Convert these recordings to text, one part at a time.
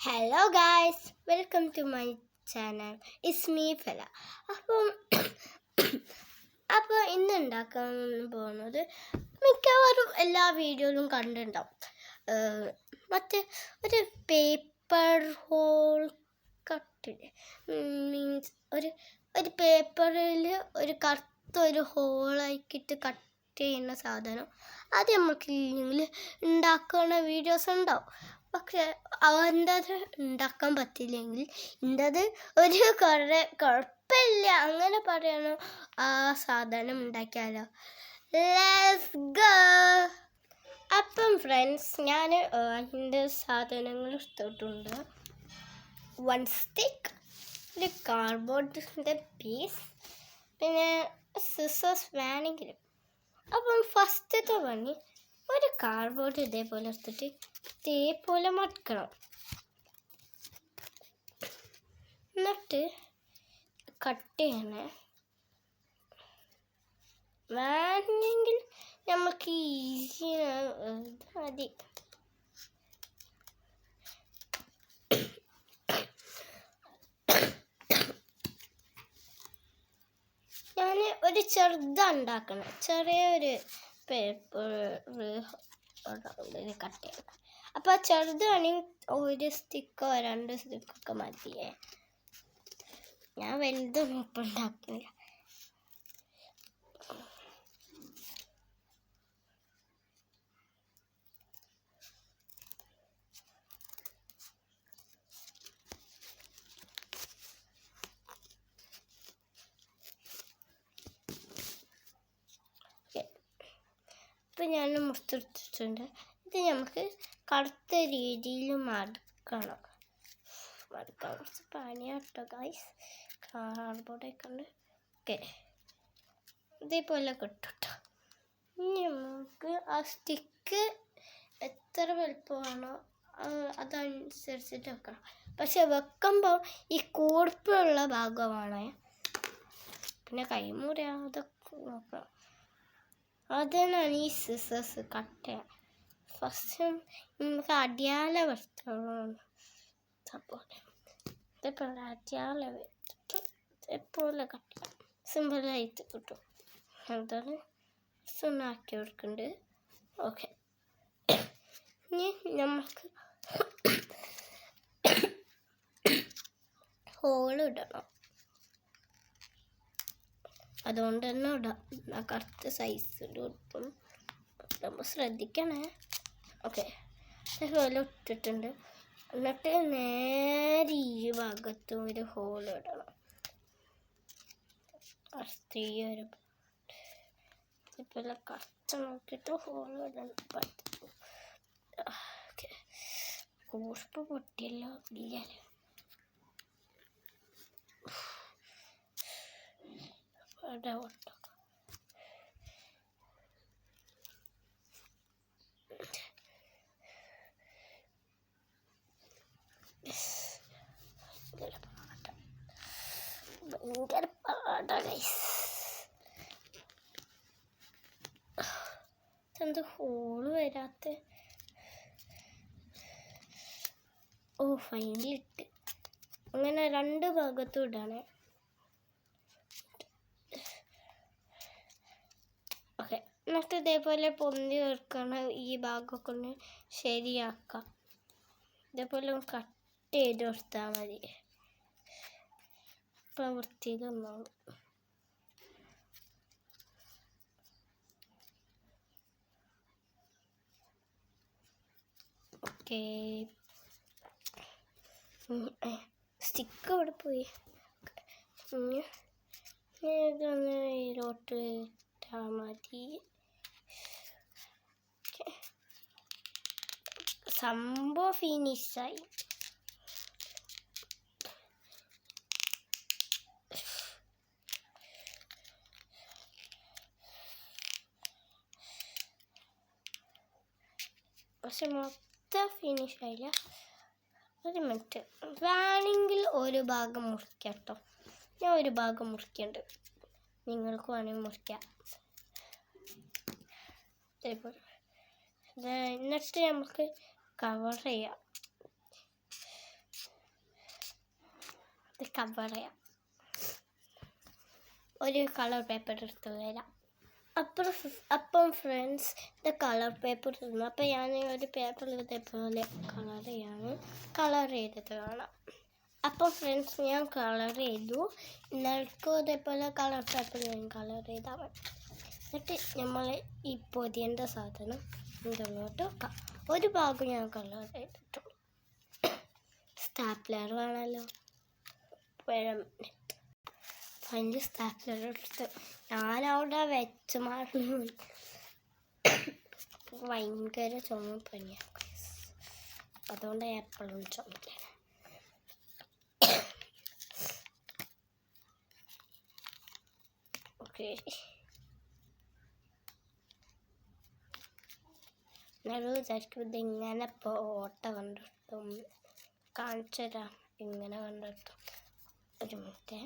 Hello guys, welcome to my channel. It's me Fela. അപ്പോൾ ഇന്ന് ഉണ്ടാക്കാൻ പോകുന്നത് മിക്കവാറും എല്ലാ വീഡിയോയിലും കണ്ടിട്ടുണ്ടാവും. മറ്റേ ഒരു പേപ്പർ ഹോൾ കട്ടില്ലേ, മീൻസ് ഒരു പേപ്പറിൽ ഒരു കറുത്തൊരു ഹോളാക്കിയിട്ട് കട്ട് ചെയ്യുന്ന സാധനം. അത് നമുക്കില്ലെങ്കിൽ ഉണ്ടാക്കുന്ന വീഡിയോസ് ഉണ്ടാവും. പക്ഷെ അവൻ്റെത് ഉണ്ടാക്കാൻ പറ്റില്ലെങ്കിൽ എൻ്റെത് കുഴപ്പമില്ല അങ്ങനെ പറയണ ആ സാധനം ഉണ്ടാക്കിയാലോ. Let's go. അപ്പം ഫ്രണ്ട്സ്, ഞാൻ അതിൻ്റെ സാധനങ്ങൾ എടുത്തിട്ടുണ്ട്. 1 സ്റ്റിക്ക്, ഒരു കാർഡ്ബോർഡിൻ്റെ പീസ്, പിന്നെ സിസേഴ്സ് വേണമെങ്കിലും. അപ്പം ഫസ്റ്റത്തെ പണി, ഒരു കാർഡ്ബോർഡ് ഇതേപോലെ എടുത്തിട്ട് ഇതേപോലെ മടക്കണം. എന്നിട്ട് കട്ട് ചെയ്യണേ. വേണമെങ്കിൽ നമുക്ക് ഈസി മതി. ഞാൻ ഒരു ചെറുതുണ്ടാക്കണം, ചെറിയൊരു പേപ്പർ കട്ട് ചെയ്യണം. അപ്പോൾ ചെറുതാണെങ്കിൽ ഒരു സ്റ്റിക്കോ 2 സ്റ്റിക്കൊക്കെ മതിയേ. ഞാൻ വലുതൊന്നും ഇപ്പം ഉണ്ടാക്കില്ല. ഇപ്പം ഞാൻ മുറിച്ചെടുത്തിട്ടുണ്ട്. ഇത് നമുക്ക് കറുത്ത രീതിയിൽ മടക്കണം. കുറച്ച് പണിയാട്ടോ ഗൈസ്. കാർഡ്ബോർഡൊക്കെ ഉണ്ട്. ഓക്കെ, ഇതേപോലെ കിട്ടും. ഇനി നമുക്ക് ആ സ്റ്റിക്ക് എത്ര വലുപ്പമാണോ അതനുസരിച്ചിട്ട് വെക്കണം. പക്ഷെ വെക്കുമ്പോൾ ഈ കൂർപ്പുള്ള ഭാഗമാണ്, പിന്നെ കൈമുറിയാതെ നോക്കണം. അതിനാണ് ഈ സിസേഴ്സ് കട്ട് ചെയ്യാൻ. ഫസ്റ്റ് നമുക്ക് അടിയാല വസ്ത്രമാണ് ഇതേപോലെ അടിയാല വെച്ചിട്ട് ഇതേപോലെ കട്ട് ചെയ്യാം. സിമ്പിളായിട്ട് കിട്ടും. അതാണ് ആക്കി കൊടുക്കുന്നുണ്ട്. ഓക്കെ, ഇനി നമുക്ക് ഹോൾ ഇടണം. അതുകൊണ്ട് തന്നെ ഇടാം. കറക്റ്റ് സൈസിൽ ഇട്ടും നമ്മൾ ശ്രദ്ധിക്കണേ. ഓക്കെ, അതുപോലെ ഇട്ടിട്ടുണ്ട്. എന്നിട്ട് നേരെ ഈ ഭാഗത്തും ഒരു ഹോൾ ഇടണം. ഒരു ഇതുപോലെ കറക്റ്റ് നോക്കിയിട്ട് ഹോൾ ഇടണം. ഓക്കെ, കൂർപ്പ് പൊട്ടിയല്ലോ. ഇല്ലല്ലേ, അവിടെ ഒട്ടോ. ഭയങ്കര പാടാ ഗൈസ്. എന്ത് ഹോള് വരാത്ത. ഫൈനലിട്ട് അങ്ങനെ 2 ഭാഗത്തും ഇടണേ. ഓക്കെ, എന്നിട്ട് ഇതേപോലെ പൊന്തി വെക്കണം. ഈ ഭാഗമൊക്കെ ഒന്ന് ശരിയാക്കാം. ഇതേപോലെ കട്ട് ചെയ്ത് കൊടുത്താൽ മതി. ഇപ്പം വൃത്തിയിൽ ഒന്നാവും. ഓക്കെ, സ്റ്റിക്ക് അവിടെ പോയി. ഇതൊന്ന് ഇതിലോട്ട് ഇട്ടാൽ മതി. സംഭവം ഫിനിഷായി. പക്ഷെ മൊത്തം ഫിനിഷായില്ല. ഒരു മിനിറ്റ്, വേണമെങ്കിൽ ഒരു ഭാഗം മുറിക്കാം കേട്ടോ. ഞാൻ ഒരു ഭാഗം മുറിക്കുന്നുണ്ട്, നിങ്ങൾക്ക് വേണമെങ്കിൽ മുറിക്കാം. ഇതേപോലെ എന്നിട്ട് നമുക്ക് കവർ ചെയ്യാം. ഇത് കവർ ചെയ്യാം. ഒരു കളർ പേപ്പർ എടുത്ത് വരാം. അപ്പം ഫ്രണ്ട്സ് ഇത് കളർ പേപ്പർ തന്നു. അപ്പം ഞാൻ ഒരു പേപ്പറിൽ ഇതേപോലെ കളർ ചെയ്തത് കാണാം. അപ്പം ഫ്രണ്ട്സ് ഞാൻ കളർ ചെയ്തു. ഇന്നൽക്കും ഇതേപോലെ കളർ പേപ്പർ ഞാൻ കളർ ചെയ്താൽ മതി. എന്നിട്ട് നമ്മൾ ഈ പൊതിയേണ്ട സാധനം ഇതിലോട്ട് വെക്കാം. ഒരു ഭാഗം ഞാൻ കളർ ചെയ്തിട്ടുള്ളൂ. സ്റ്റാപ്ലർ വേണമല്ലോ. അതിൻ്റെ സ്റ്റാപ്ലർ എടുത്ത് ഞാനവിടെ വെച്ച് മാറി. ഭയങ്കര ചുമപ്പനിയാണ്. അതുകൊണ്ട് എപ്പോഴും ചുമക്കാണ്. ഓക്കെ, എന്നാലും വിചാരിക്കും ഇതിങ്ങനെ ഓട്ട കണ്ടെത്തും. കാണിച്ചു തരാം ഇങ്ങനെ കണ്ടെത്തും. ഒരു മിനിറ്റ്.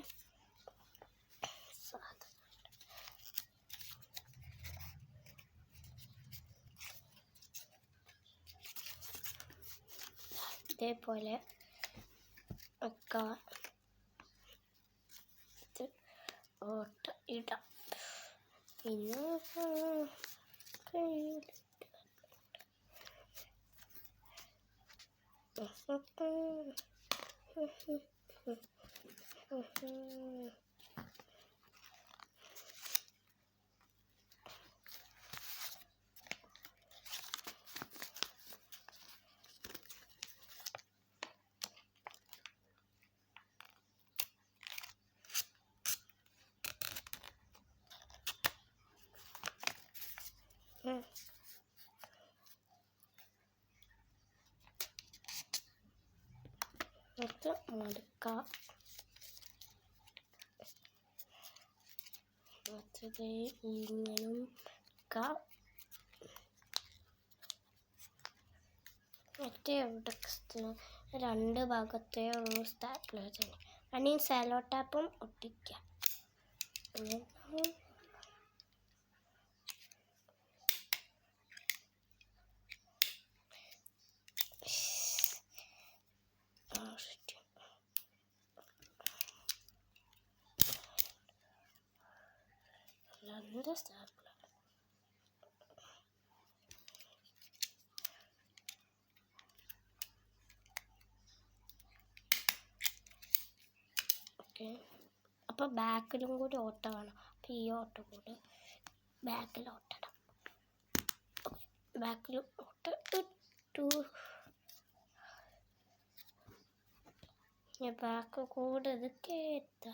ഇതേപോലെ ഒക്കെ ഓട്ട ഇടാം. പിന്നെ മടുക്കാം. മറ്റത് ഇങ്ങനും മറ്റേ രണ്ട് ഭാഗത്തേ ഉള്ളൂ സ്റ്റാപ്ലർ തന്നെ. അനി സെലോ ടാപ്പും ഒട്ടിക്കാം. രണ്ട് സ്റ്റാപ്ലർ. ഓക്കെ, അപ്പോൾ ബാക്കിലും കൂടി ഓട്ട വേണം. അപ്പോൾ ഈ ഓട്ട കൂടി ബാക്കിൽ ഓട്ടിടാം. ബാക്കിൽ ഓട്ട ഇട്ടു. ബാക്ക് കൂടെ ഇത് കേട്ടാ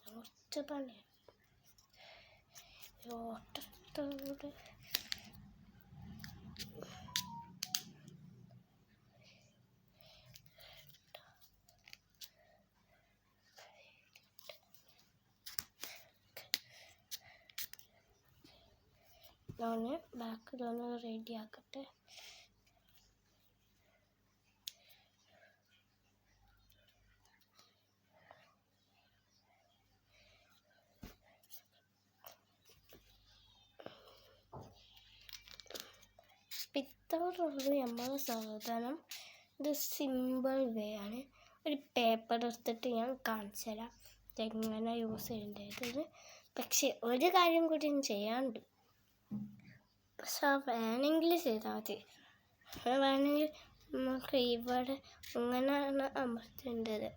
കുറച്ച് പണിയാണ്. ഓട്ടത്തോട് ഞാൻ ബാക്കിലൊന്ന് റെഡി ആക്കട്ടെ. ഇത്രയുള്ളൂ നമ്മളെ സാധനം. ഇത് സിമ്പിൾ വേ ആണ്. ഒരു പേപ്പർ എടുത്തിട്ട് ഞാൻ കാണിച്ചു തരാം ഇതെങ്ങനെ യൂസ് ചെയ്യേണ്ടത്. പക്ഷെ ഒരു കാര്യം കൂടി ചെയ്യാനുണ്ട്. പക്ഷെ വേണമെങ്കിൽ ചെയ്താൽ മതി. വേണമെങ്കിൽ നമുക്ക് ഇവിടെ ഇങ്ങനെയാണ് അമർത്തേണ്ടത്.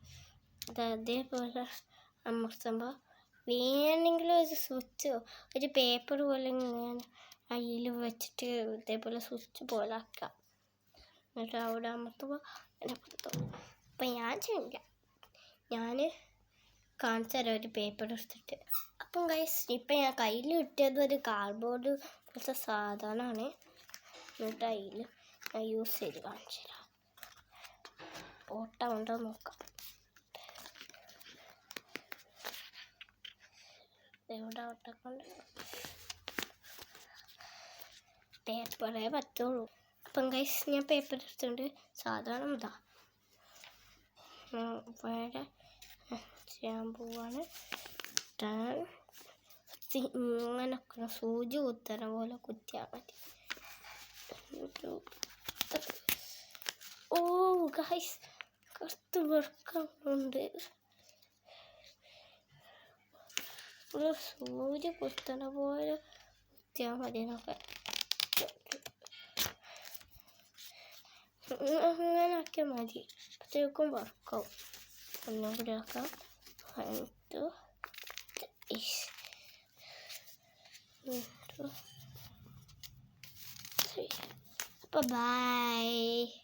അത് അതേപോലെ അമർത്തുമ്പോൾ വേണമെങ്കിൽ ഒരു സ്വിച്ചോ ഒരു പേപ്പർ പോലെ ഇങ്ങനെ അതിൽ വെച്ചിട്ട് ഇതേപോലെ സ്വിച്ച് പോലെ ആക്കാം. എന്നിട്ട് അവിടെ അമർത്തുമ്പോൾ അതിനകത്തും. അപ്പം ഞാൻ ചെയ്യില്ല, ഞാൻ കാണിച്ചു തരാം ഒരു പേപ്പർ എടുത്തിട്ട്. അപ്പം ഗൈസ് ഇപ്പം ഞാൻ കയ്യിൽ കിട്ടിയത് ഒരു കാർഡ്ബോർഡ് പോലത്തെ സാധനമാണ്. എന്നിട്ട് അതിൽ ഞാൻ യൂസ് ചെയ്ത് കാണിച്ചു തരാം. ഓട്ട ഉണ്ടോ നോക്കാം. എവിടെ ഓട്ടക്കൊണ്ട് പേപ്പറേ പറ്റുള്ളൂ. അപ്പം ഗൈസ് ഞാൻ പേപ്പർ എടുത്തിട്ടുണ്ട്. സാധാരണ ഇതാ വേറെ ചെയ്യാൻ പോവാണ്. ഇങ്ങനെ സൂചി കുത്തണ പോലെ കുത്തിയാൽ മതി. ഓ ഗൈസ് കറുത്ത് വെറുക്കുന്നുണ്ട്. ഒരു സൂര്യ കുത്തണ പോലെ കുത്തിയാൽ മതി എന്നൊക്കെ. അങ്ങനെ ആക്കിയാൽ മതി. അപ്പോഴത്തേക്കും വർക്കാവും. ഒന്നും കൂടി ആക്കാം. 1 2 1 2 3. അപ്പോൾ ബൈ.